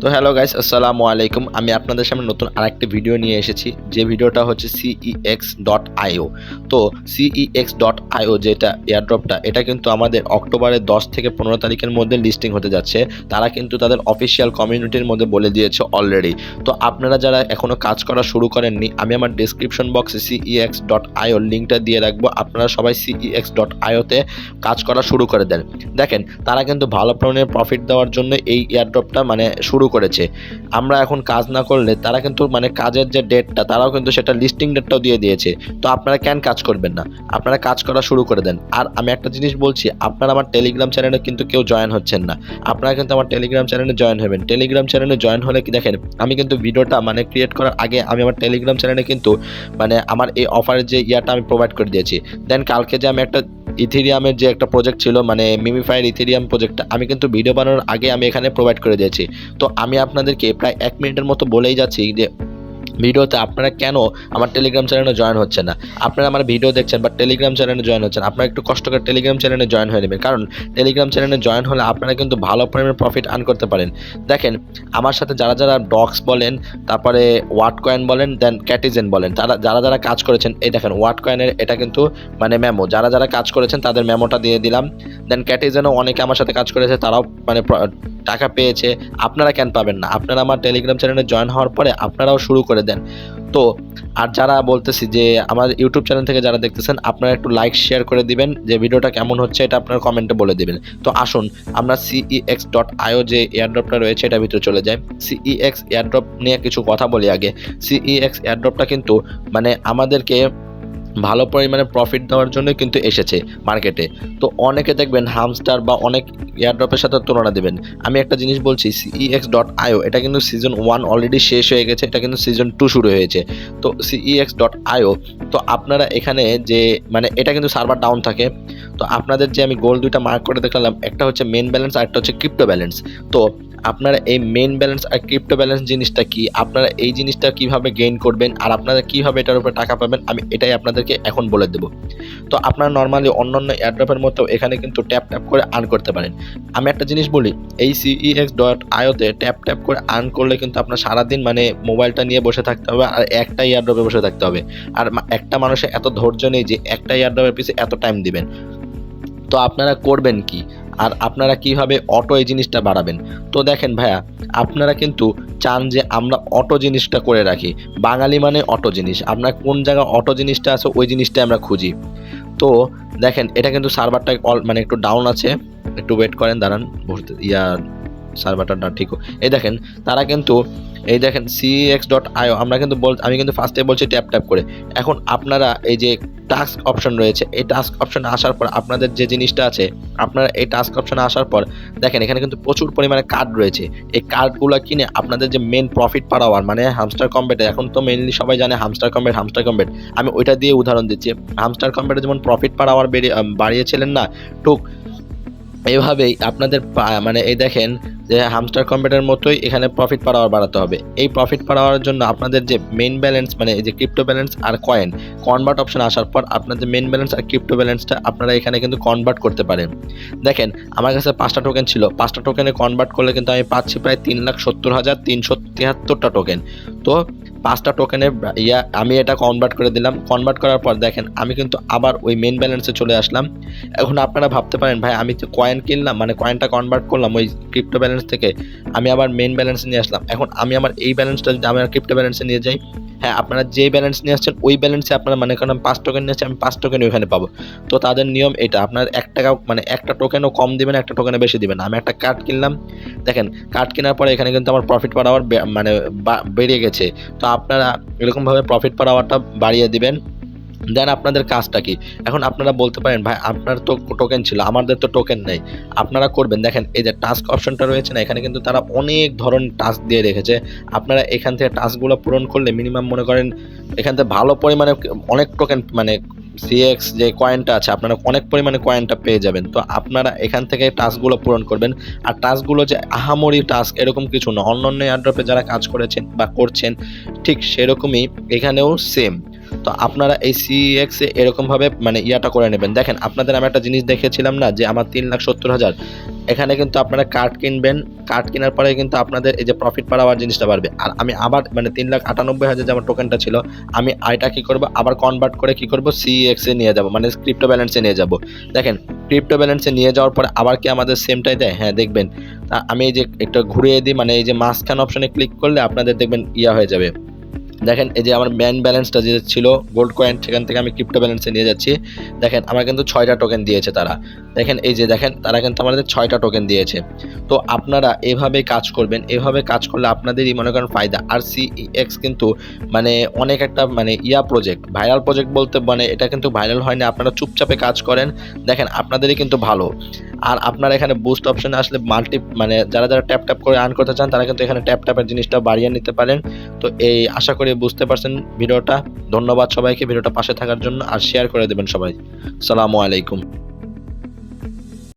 তো hello guys, আসসালামু আলাইকুম। আমি আপনাদের সামনে নতুন আরেকটি ভিডিও নিয়ে এসেছি, যে ভিডিওটা হচ্ছে cex.io। তো cex.io যেটা এয়ারড্রপটা, এটা কিন্তু আমাদের অক্টোবরের 10 থেকে 15 তারিখের মধ্যে লিস্টিং হতে যাচ্ছে। তারা কিন্তু তাদের অফিসিয়াল কমিউনিটির মধ্যে বলে দিয়েছে অলরেডি। তো আপনারা যারা এখনও কাজ করা শুরু করেননি, আমি আমার ডেসক্রিপশন বক্সে cex.io লিঙ্কটা দিয়ে রাখবো। আপনারা সবাই cex.io তে কাজ করা শুরু করে দেন। দেখেন, তারা কিন্তু ভালো পরিমাণে প্রফিট দেওয়ার জন্য এই এয়ারড্রপটা শুরু করেছে। আমরা এখন কাজ না করলে তারা কিন্তু কাজের যে ডেটটা, তারাও কিন্তু সেটা লিস্টিং ডেটটাও দিয়ে দিয়েছে। তো আপনারা কেন কাজ করবেন না? আপনারা কাজ করা শুরু করে দেন। আর আমি একটা জিনিস বলছি, আপনারা আমার টেলিগ্রাম চ্যানেলে কিন্তু কেউ জয়েন হচ্ছেন না। আপনারা কিন্তু আমার টেলিগ্রাম চ্যানেলে জয়েন হবেন। টেলিগ্রাম চ্যানেলে জয়েন হলে কি দেখেন, আমি কিন্তু ভিডিওটা ক্রিয়েট করার আগে আমি আমার টেলিগ্রাম চ্যানেলে কিন্তু আমার এই অফারের যে ইয়াটা আমি প্রোভাইড করে দিয়েছি। দেন কালকে যে আমি একটা ইথেরিয়ামের যে একটা প্রজেক্ট ছিল, মিমিফাইয়ের ইথেরিয়াম প্রজেক্টটা, আমি কিন্তু ভিডিও বানানোর আগে আমি এখানে প্রোভাইড করে দিয়েছি। তো আমি আপনাদেরকে প্রায় 1 মিনিটের মতো বলেই যাচ্ছি যে ভিডিওতে আপনারা কেন আমার টেলিগ্রাম চ্যানেলে জয়েন হচ্ছেন না। আপনারা আমার ভিডিও দেখছেন বাট টেলিগ্রাম চ্যানেলে জয়েন হচ্ছেন। আপনারা একটু কষ্ট করে টেলিগ্রাম চ্যানেলে জয়েন হয়ে নেবেন, কারণ টেলিগ্রাম চ্যানেলে জয়েন হলে আপনারা কিন্তু ভালো পরিমাণে প্রফিট আর্ন করতে পারেন। দেখেন, আমার সাথে যারা যারা ডক্স বলেন, তারপরে ওয়াট কয়েন বলেন, দেন ক্যাটিজেন বলেন, যারা যারা কাজ করেছেন, এই দেখেন ওয়াট কয়েনের এটা কিন্তু মেমো, যারা যারা কাজ করেছেন তাদের মেমোটা দিয়ে দিলাম। দেন ক্যাটিজেনও অনেকে আমার সাথে কাজ করেছে, তারাও টাকা পেয়েছে। আপনারা কেন পাবেন না? আপনারা আমার টেলিগ্রাম চ্যানেলে জয়েন হওয়ার পরে আপনারাও শুরু করে দেন। তো আর যারা বলতেছি যে আমার ইউটিউব চ্যানেল থেকে যারা দেখতেছেন, আপনারা একটু লাইক শেয়ার করে দিবেন, যে ভিডিওটা কেমন হচ্ছে এটা আপনারা কমেন্টে বলে দিবেন। তো আসুন আমরা cex.io যে এয়ারড্রপটা রয়েছে এটার ভিতরে চলে যাই। cex এয়ারড্রপ নিয়ে কিছু কথা বলি আগে। cex এয়ারড্রপটা কিন্তু আমাদেরকে ভালো পরিমাণে প্রফিট দেওয়ার জন্য কিন্তু এসেছে মার্কেটে। তো অনেকে দেখবেন হামস্টার বা অনেক এয়ারড্রপের সাথে তুলনা দেবেন। আমি একটা জিনিস বলছি, cex.io এটা কিন্তু সিজন 1 অলরেডি শেষ হয়ে গেছে, এটা কিন্তু সিজন 2 শুরু হয়েছে। তো cex.io, তো আপনারা এখানে যে এটা কিন্তু সার্ভার ডাউন থাকে। তো আপনাদের যে আমি গোল দুইটা মার্ক করে দেখালাম, একটা হচ্ছে মেন ব্যালেন্স আর একটা হচ্ছে ক্রিপ্টো ব্যালেন্স। তো আপনারা এই মেন ব্যালেন্স আর ক্রিপ্টো ব্যালেন্স জিনিসটা কি, আপনারা এই জিনিসটা কিভাবে গেইন করবেন আর আপনারা কিভাবে এটার উপরে টাকা পাবেন, আমি এটাই আপনাদেরকে এখন বলে দেব। তো আপনারা নর্মালি অন্যান্য এয়ারড্রপের মতো এখানে কিন্তু ট্যাপ ট্যাপ করে আর্ন করতে পারেন। আমি একটা জিনিস বলি, এই cex.io তে ট্যাপ ট্যাপ করে আর্ন করলে কিন্তু আপনার সারাদিন মোবাইলটা নিয়ে বসে থাকতে হবে আর একটা এয়ারড্রপে বসে থাকতে হবে। আর একটা মানুষের এত ধৈর্য নেই যে একটা এয়ারড্রপের পিছে এত টাইম দিবেন। তো আপনারা করবেন কি, আর আপনারা কিভাবে অটো এই জিনিসটা বাড়াবেন? তো দেখেন ভাইয়া, আপনারা কিন্তু চান যে আমরা অটো জিনিসটা করে রাখি। বাঙালি অটো জিনিস, আপনার কোন জায়গায় অটো জিনিসটা আছে ওই জিনিসটা আমরা খুঁজি। তো দেখেন, এটা কিন্তু সার্ভারটা একটু ডাউন আছে, একটু ওয়েট করেন, দাঁড়ান, সার্ভারটা ঠিক। এই দেখেন, তারা কিন্তু এই দেখেন cex.io আমি কিন্তু ফার্স্টে বলছি ট্যাপ ট্যাপ করে। এখন আপনারা এই যে টাস্ক অপশন রয়েছে, এই টাস্ক অপশনে আসার পর আপনাদের যে জিনিসটা আছে, আপনারা এই টাস্ক অপশনে আসার পর দেখেন এখানে কিন্তু প্রচুর পরিমাণে কার্ড রয়েছে। এই কার্ডগুলো কিনে আপনাদের যে main profit per hour Hamster কম্বেটে, এখন তো মেইনলি সবাই জানে হামস্টার কম্বেট, আমি ওইটা দিয়ে উদাহরণ দিচ্ছি। হামস্টার কম্বেটে যেমন প্রফিট পার আওয়ার বাড়িয়েছিলেন না, ঠিক এইভাবেই আপনাদের এই দেখেন যে হামস্টার কম্বেটের মতোই এখানে প্রফিট পার আওয়ার বাড়াতে হবে। এই প্রফিট পার আওয়ার জন্য আপনাদের যে মেইন ব্যালেন্স এই যে ক্রিপ্টো ব্যালেন্স আর কয়েন কনভার্ট অপশন আসার পর আপনাদের মেইন ব্যালেন্স আর ক্রিপ্টো ব্যালেন্সটা আপনারা এখানে কিন্তু কনভার্ট করতে পারেন। দেখেন, আমার কাছে 5টা টোকেন ছিল, 5টা টোকেনে কনভার্ট করলে কিন্তু আমি পাচ্ছি প্রায় 3,70,373 টোকেন। তো 5টা টোকেনের আমি এটা কনভার্ট করে দিলাম। কনভার্ট করার পর দেখেন আমি কিন্তু আবার ওই মেইন ব্যালেন্সে চলে আসলাম। এখন আপনারা ভাবতে পারেন, ভাই আমি তো কয়েন কিনলাম, কয়েনটা কনভার্ট করলাম ওই ক্রিপ্টো ব্যালেন্স থেকে, আমি আবার মেইন ব্যালেন্সে নিয়ে আসলাম। এখন আমি আমার এই ব্যালেন্সটা যদি আমি ক্রিপ্টো ব্যালেন্সে নিয়ে যাই, হ্যাঁ, আপনারা যে ব্যালেন্স নিয়ে আসছেন ওই ব্যালেন্সে আপনারা কারণ 5 টোকেন নিয়ে আসছে, আমি 5 টোকেন ওইখানে পাবো। তো তাদের নিয়ম এটা, আপনার 1 টাকা একটা টোকেনও কম দিবেন, একটা টোকেনে বেশি দিবেন। আমি একটা কার্ড কিনলাম, দেখেন কার্ড কেনার পরে এখানে কিন্তু আমার প্রফিট পার আওয়ার বেড়ে গেছে। তো আপনারা এরকমভাবে প্রফিট পার আওয়ারটা বাড়িয়ে দিবেন। দেন আপনাদের কাজটা কি? এখন আপনারা বলতে পারেন, ভাই আপনার তো টোকেন ছিল, আমাদের তো টোকেন নেই। আপনারা করবেন, দেখেন এই যে টাস্ক অপশনটা রয়েছে না, এখানে কিন্তু তারা অনেক ধরনের টাস্ক দিয়ে রেখেছে। আপনারা এখান থেকে টাস্কগুলো পূরণ করলে মিনিমাম এখান থেকে ভালো পরিমাণে অনেক টোকেন CX যে কয়েনটা আছে, আপনারা অনেক পরিমাণে কয়েনটা পেয়ে যাবেন। তো আপনারা এখান থেকে টাস্কগুলো পূরণ করবেন। আর টাস্কগুলো যে আহামরি টাস্ক এরকম কিছু না, অন্যান্য এয়ারড্রপে যারা কাজ করেছেন বা করছেন ঠিক সেরকমই এখানেও সেম। তো আপনারা এই সিএক্স এ এরকমভাবে মানে ইয়াটা করে নেবেন। দেখেন আপনাদের আমি একটা জিনিস দেখিয়েছিলাম না যে আমার 3,70,000, এখানে কিন্তু আপনারা কার্ড কিনবেন, কার্ড কেনার পরে কিন্তু আপনাদের এই যে প্রফিট পার আওয়ার জিনিসটা বাড়বে। আর আমি আবার মানে 3,98,000 যে আমার টোকেনটা ছিল, আমি এটা কি করব, আবার কনভার্ট করে কি করব, সিএক্স এ নিয়ে যাব, মানে ক্রিপ্টো ব্যালেন্সে নিয়ে যাব। দেখেন ক্রিপ্টো ব্যালেন্সে নিয়ে যাওয়ার পরে আবার কি আমাদের সেমটাই দেয়? হ্যাঁ দেখবেন। আমি এই যে একটা ঘুরিয়ে দিই, মানে এই যে মাঝখান অপশনে ক্লিক করলে আপনাদের দেখবেন ইয়া হয়ে যাবে। দেখেন এই যে আমার ম্যান ব্যালেন্সটা যে ছিল গোল্ড কয়েন, সেখান থেকে আমি ক্রিপ্টো ব্যালেন্সে নিয়ে যাচ্ছি। দেখেন আমার কিন্তু 6টা টোকেন দিয়েছে তারা। দেখেন এই যে দেখেন তারা কিন্তু আমাদের 6টা টোকেন দিয়েছে। তো আপনারা এভাবে কাজ করবেন, এভাবে কাজ করলে আপনাদেরই মনে করেন ফায়দা। আর সিইএক্স কিন্তু মানে অনেক একটা মানে প্রজেক্ট, ভাইরাল প্রজেক্ট বলতে মানে এটা কিন্তু ভাইরাল হয়নি, আপনারা চুপচাপে কাজ করেন, দেখেন আপনাদেরই কিন্তু ভালো। আর আপনারা এখানে বুস্ট অপশনে আসলে মানে যারা ট্যাপ ট্যাপ করে আর্ন করতে চান তারা কিন্তু এখানে ট্যাপ ট্যাপের জিনিসটা বাড়িয়ে নিতে পারেন। তো এই আশা করি বুঝতে পারছেন ভিডিওটা। ধন্যবাদ সবাইকে ভিডিওটা পাশে থাকার জন্য, আর শেয়ার করে দেবেন সবাই। আসসালামু আলাইকুম।